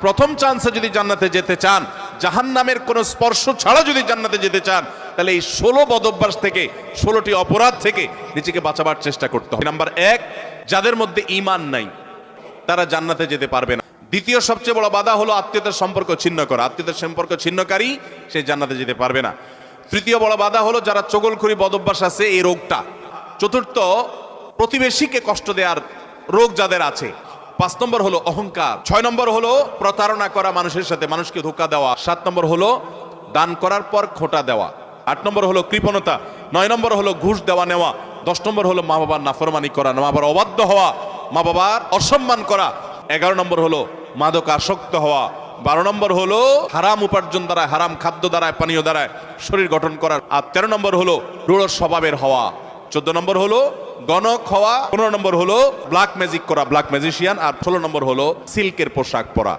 প্রথম চান্সে যদি জান্নাতে যেতে চান, জাহান্নামের কোনো স্পর্শ ছাড়া যদি জান্নাতে যেতে চান, তাহলে এই 16 বদঅভ্যাস থেকে, 16টি অপরাধ থেকে নিজেকে বাঁচাবার চেষ্টা করতে হবে। নাম্বার 1, যাদের মধ্যে ঈমান নাই তারা জান্নাতে যেতে পারবে না। দ্বিতীয় সবচেয়ে বড় বাধা হলো আত্মীয়তার সম্পর্ক ছিন্ন করা। আত্মীয়তার সম্পর্ক ছিন্নকারী সে জান্নাতে যেতে পারবে না। তৃতীয় বড় বাধা হলো যারা চগলখড়ি বদঅভ্যাস আছে, এই রোগটা। চতুর্থ, প্রতিবেশীকে কষ্ট দেওয়ার রোগ যাদের আছে। 5 নম্বর হলো অহংকার। 6 নম্বর হলো প্রতারণা করা, মানুষের সাথে মানুষকে ধোঁকা দেওয়া। 7 নম্বর হলো দান করার পর খোঁটা দেওয়া। 8 নম্বর হলো কৃপণতা। 9 নম্বর হলো ঘুষ দেওয়া নেওয়া। 10 নম্বর হলো মা বাবার নাফরমানি করা, মা বাবার অবাধ্য হওয়া, মা বাবার অসম্মান করা। 11 নম্বর হলো মাদক আসক্ত হওয়া। 12 নম্বর হলো হারাম উপার্জন দ্বারা, হারাম খাদ্য দ্বারা, পানীয় দ্বারা শরীর গঠন করা। আর 13 নম্বর হলো রূঢ় স্বভাবের হওয়া। 14 নম্বর হলো গণক হওয়া। 15 নম্বর হলো ব্ল্যাক ম্যাজিক করা, ব্ল্যাক ম্যাজিশিয়ান। আর 16 নম্বর হলো সিল্কের পোশাক পরা।